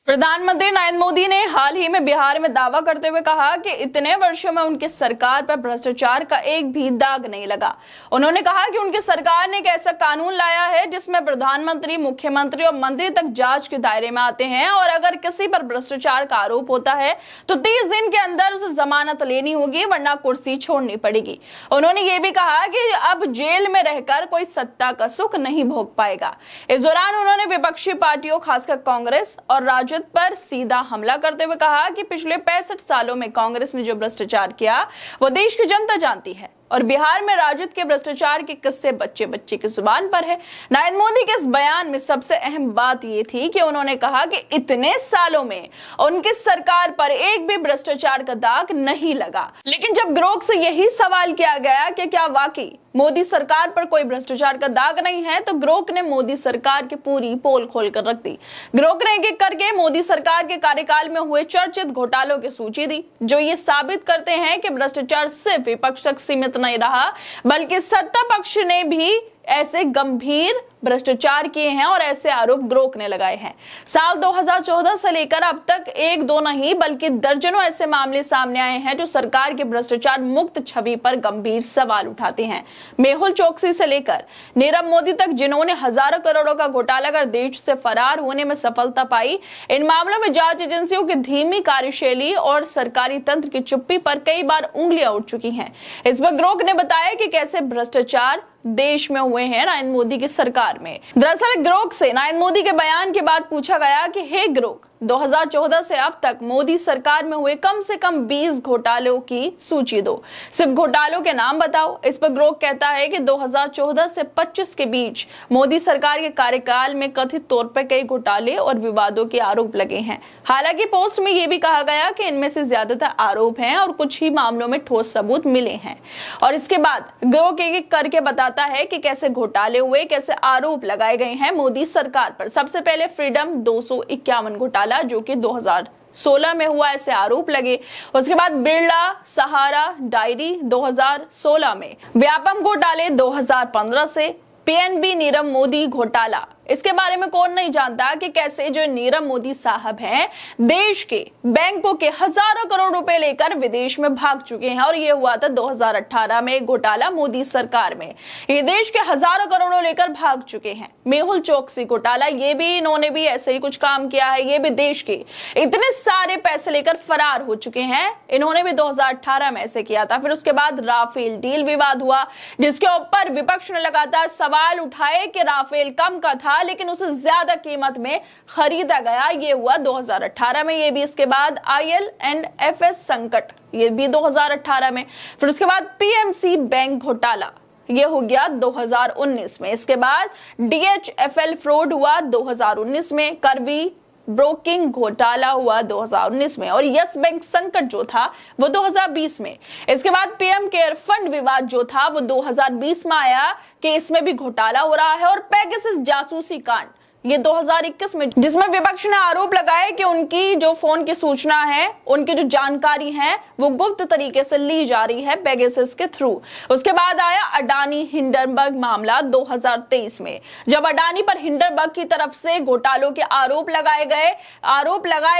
प्रधानमंत्री नरेंद्र मोदी ने हाल ही में बिहार में दावा करते हुए कहा कि इतने वर्षों में उनकी सरकार पर भ्रष्टाचार का एक भी दाग नहीं लगा। उन्होंने कहा कि उनकी सरकार ने एक ऐसा कानून लाया है जिसमें प्रधानमंत्री, मुख्यमंत्री और मंत्री तक जांच के दायरे में आते हैं और अगर किसी पर भ्रष्टाचार का आरोप होता है तो 30 दिन के अंदर उसे जमानत लेनी होगी, वरना कुर्सी छोड़नी पड़ेगी। उन्होंने ये भी कहा कि अब जेल में रहकर कोई सत्ता का सुख नहीं भोग पाएगा। इस दौरान उन्होंने विपक्षी पार्टियों, खासकर कांग्रेस और राजद पर सीधा हमला करते हुए कहा कि पिछले 65 सालों में कांग्रेस ने जो भ्रष्टाचार किया वो देश की जनता जानती है और बिहार में राजद के भ्रष्टाचार के किस्से बच्चे बच्चे की जुबान पर है। नरेंद्र मोदी के इस बयान में सबसे अहम बात ये थी कि उन्होंने कहा कि इतने सालों में उनकी सरकार पर एक भी भ्रष्टाचार का दाग नहीं लगा। लेकिन जब ग्रोक से यही सवाल किया गया कि क्या वाकई मोदी सरकार पर कोई भ्रष्टाचार का दाग नहीं है, तो ग्रोक ने मोदी सरकार की पूरी पोल खोल कर रख दी। ग्रोक ने एक एक करके मोदी सरकार के कार्यकाल में हुए चर्चित घोटालों की सूची दी, जो ये साबित करते हैं कि भ्रष्टाचार सिर्फ विपक्ष तक सीमित नहीं रहा, बल्कि सत्ता पक्ष ने भी ऐसे गंभीर भ्रष्टाचार किए हैं और ऐसे आरोप ग्रोक ने लगाए हैं। साल 2014 से लेकर अब तक एक दो नहीं बल्कि दर्जनों ऐसे मामले सामने आए हैं जो सरकार के भ्रष्टाचार मुक्त छवि पर गंभीर सवाल उठाते हैं। मेहुल चोकसी से लेकर नीरव मोदी तक, जिन्होंने हजारों करोड़ों का घोटाला कर देश से फरार होने में सफलता पाई, इन मामलों में जांच एजेंसियों की धीमी कार्यशैली और सरकारी तंत्र की चुप्पी पर कई बार उंगलियां उठ चुकी हैं। इस पर ग्रोक ने बताया कि कैसे भ्रष्टाचार देश में हुए हैं नरेंद्र मोदी की सरकार में। दरअसल ग्रोक से नरेंद्र मोदी के बयान के बाद पूछा गया कि हे ग्रोक, 2014 से अब तक मोदी सरकार में हुए कम से कम 20 घोटालों की सूची दो, सिर्फ घोटालों के नाम बताओ। इस पर ग्रोक कहता है कि 2014 से 25 के बीच मोदी सरकार के कार्यकाल में कथित तौर पर कई घोटाले और विवादों के आरोप लगे हैं। हालांकि पोस्ट में यह भी कहा गया कि इनमें से ज्यादातर आरोप हैं और कुछ ही मामलों में ठोस सबूत मिले हैं। और इसके बाद ग्रोक एक एक करके बताता है कि कैसे घोटाले हुए, कैसे आरोप लगाए गए हैं मोदी सरकार पर। सबसे पहले फ्रीडम 251 घोटाला, जो कि 2016 में हुआ, ऐसे आरोप लगे। उसके बाद बिरला सहारा डायरी 2016 में, व्यापम घोटाले 2015 से, पीएनबी नीरव मोदी घोटाला। इसके बारे में कौन नहीं जानता कि कैसे जो नीरव मोदी साहब हैं, देश के बैंकों के हजारों करोड़ रुपए लेकर विदेश में भाग चुके हैं। और ये हुआ था 2018 में एक घोटाला मोदी सरकार में, ये देश के हजारों करोड़ों लेकर भाग चुके हैं। मेहुल चोकसी घोटाला, ये भी इन्होंने भी ऐसे ही कुछ काम किया है, ये भी देश के इतने सारे पैसे लेकर फरार हो चुके हैं, इन्होंने भी 2018 में ऐसे किया था। फिर उसके बाद राफेल डील विवाद हुआ, जिसके ऊपर विपक्ष ने लगातार सवाल उठाए कि राफेल कम का था लेकिन उसे ज्यादा कीमत में खरीदा गया, ये हुआ 2018 में। ये भी इसके बाद IL&FS संकट, ये भी 2018 में। फिर उसके बाद PMC बैंक घोटाला, ये हो गया 2019 में। इसके बाद DHFL फ्रॉड हुआ 2019 में, करवी ब्रोकिंग घोटाला हुआ 2019 में और यस बैंक संकट जो था वो 2020 में। इसके बाद पीएम केयर फंड विवाद जो था वो 2020 में आया कि इसमें भी घोटाला हो रहा है। और पेगासस जासूसी कांड, ये 2021 में, जिसमें विपक्ष ने आरोप लगाए कि उनकी जो फोन की सूचना है, उनकी जो जानकारी है वो गुप्त तरीके से ली जा रही है पेगासस के थ्रू। उसके बाद आया अडानी हिंडनबर्ग मामला 2023 में, जब अडानी पर हिंडनबर्ग की तरफ से घोटालों के आरोप लगाए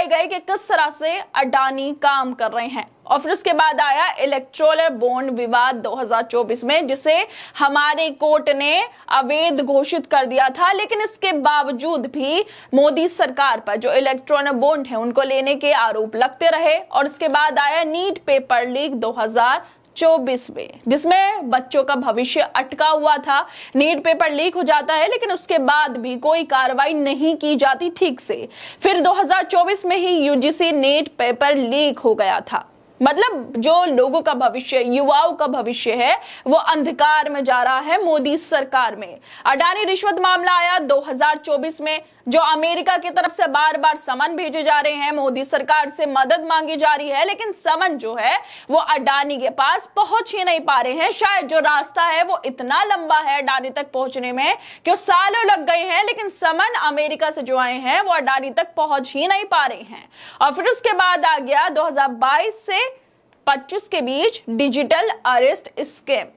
गए कि किस तरह से अडानी काम कर रहे हैं। और फिर उसके बाद आया इलेक्टोरल बॉन्ड विवाद 2024 में, जिसे हमारे कोर्ट ने अवैध घोषित कर दिया था, लेकिन इसके बावजूद भी मोदी सरकार पर जो इलेक्ट्रॉनिक बॉन्ड है उनको लेने के आरोप लगते रहे। और उसके बाद आया नीट पेपर लीक 2024 में, जिसमें बच्चों का भविष्य अटका हुआ था। नीट पेपर लीक हो जाता है लेकिन उसके बाद भी कोई कार्रवाई नहीं की जाती ठीक से। फिर 2024 में ही यूजीसी नीट पेपर लीक हो गया था। मतलब जो लोगों का भविष्य, युवाओं का भविष्य है, वो अंधकार में जा रहा है मोदी सरकार में। अडानी रिश्वत मामला आया 2024 में, जो अमेरिका की तरफ से बार बार समन भेजे जा रहे हैं, मोदी सरकार से मदद मांगी जा रही है, लेकिन समन जो है वो अडानी के पास पहुंच ही नहीं पा रहे हैं। शायद जो रास्ता है वो इतना लंबा है अडानी तक पहुंचने में कि सालों लग गए हैं, लेकिन समन अमेरिका से जो आए हैं वो अडानी तक पहुंच ही नहीं पा रहे हैं। और फिर उसके बाद आ गया 2022 से 25 के बीच डिजिटल अरेस्ट स्कैम।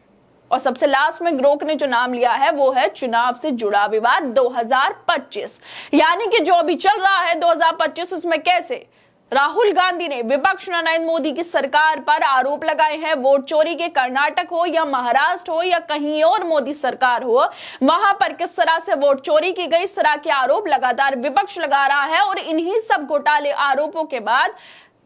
और सबसे लास्ट में ग्रोक ने जो नाम लिया है वो है चुनाव से जुड़ा विवाद 2025, यानी कि जो अभी चल रहा है 2025, उसमें कैसे राहुल गांधी ने विपक्ष नरेंद्र मोदी की सरकार पर आरोप लगाए हैं। वोट चोरी के कर्नाटक हो या महाराष्ट्र हो या कहीं और मोदी सरकार हो, वहां पर किस तरह से वोट चोरी की गई, इस तरह के आरोप लगातार विपक्ष लगा रहा है। और इन्हीं सब घोटाले आरोपों के बाद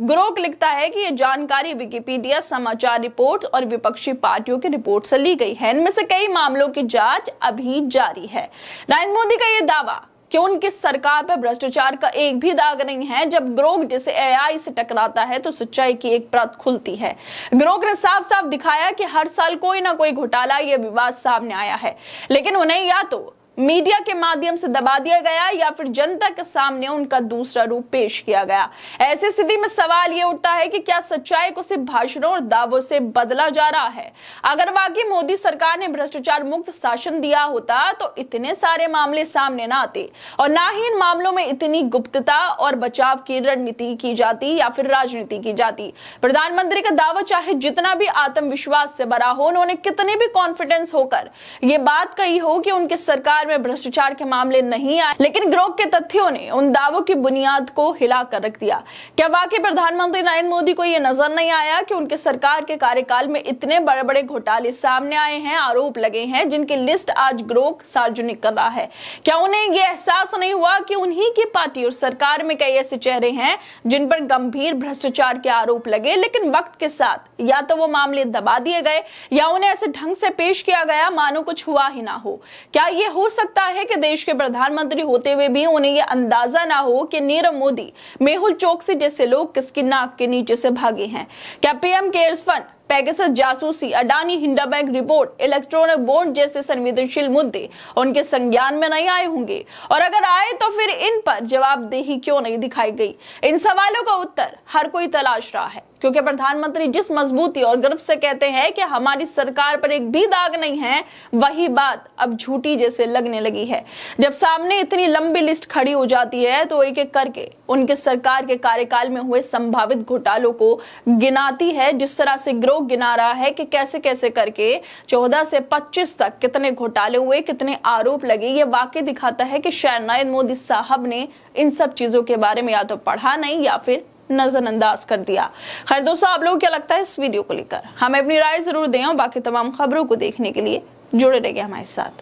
ग्रोक लिखता है कि यह जानकारी विकिपीडिया, समाचार रिपोर्ट्स और विपक्षी पार्टियों की रिपोर्ट से ली गई है। इनमें से कई मामलों की जांच अभी जारी है। नरेंद्र मोदी का यह दावा कि उनकी सरकार पर भ्रष्टाचार का एक भी दाग नहीं है, जब ग्रोक जैसे एआई से टकराता है तो सच्चाई की एक परत खुलती है। ग्रोक ने साफ साफ दिखाया कि हर साल कोई ना कोई घोटाला या विवाद सामने आया है, लेकिन उन्हें या तो मीडिया के माध्यम से दबा दिया गया या फिर जनता के सामने उनका दूसरा रूप पेश किया गया। ऐसी स्थिति में सवाल यह उठता है कि क्या सच्चाई को सिर्फ भाषणों और दावों से बदला जा रहा है? अगर वाकई मोदी सरकार ने भ्रष्टाचार मुक्त शासन दिया होता तो इतने सारे मामले सामने ना आते और ना ही इन मामलों में इतनी गुप्तता और बचाव की रणनीति की जाती या फिर राजनीति की जाती। प्रधानमंत्री का दावा चाहे जितना भी आत्मविश्वास से भरा हो, उन्होंने कितने भी कॉन्फिडेंस होकर ये बात कही हो कि उनकी सरकार में भ्रष्टाचार के मामले नहीं आए, लेकिन ग्रोक के तथ्यों ने उन दावों की बुनियाद को हिला कर रख दिया। क्या वाकई प्रधानमंत्री नरेंद्र मोदी को यह नजर नहीं आया कि उनके सरकार के कार्यकाल में इतने बड़े बड़े घोटाले सामने आए हैं, आरोप लगे हैं, जिनकी लिस्ट आज ग्रोक सार्वजनिक कर रहा है? क्या उन्हें यह एहसास नहीं हुआ कि उन्हीं की पार्टी और सरकार में कई ऐसे चेहरे हैं जिन पर गंभीर भ्रष्टाचार के आरोप लगे, लेकिन वक्त के साथ या तो वो मामले दबा दिए गए या उन्हें ऐसे ढंग से पेश किया गया मानो कुछ हुआ ही ना हो? क्या यह हो सकता है कि देश के प्रधानमंत्री होते हुए भी उन्हें यह अंदाजा ना हो कि नीरव मोदी, मेहुल चोकसी जैसे लोग किसकी नाक के नीचे से भागे हैं? क्या पीएम केयर्स फंड, पेगासस जासूसी, Adani Hindenburg report, electronic bond जैसे संवेदनशील मुद्दे उनके संज्ञान में नहीं आए होंगे? और अगर आए तो फिर इन पर जवाबदेही क्यों नहीं दिखाई गई? इन सवालों का उत्तर हर कोई तलाश रहा है, क्योंकि प्रधानमंत्री जिस मजबूती और गर्व से कहते हैं कि हमारी सरकार पर एक भी दाग नहीं है, वही बात अब झूठी जैसे लगने लगी है। जब सामने इतनी लंबी लिस्ट खड़ी हो जाती है तो एक एक करके उनके सरकार के कार्यकाल में हुए संभावित घोटालों को गिनाती है, जिस तरह से ग्रोक गिना रहा है कि कैसे कैसे करके 14 से 25 तक कितने घोटाले हुए, कितने आरोप लगे। ये वाकई दिखाता है कि शायद नरेंद्र मोदी साहब ने इन सब चीजों के बारे में या तो पढ़ा नहीं या फिर नजरअंदाज कर दिया। खैर दोस्तों, आप लोगों को क्या लगता है इस वीडियो को लेकर? हमें अपनी राय जरूर दें और बाकी तमाम खबरों को देखने के लिए जुड़े रहिए हमारे साथ।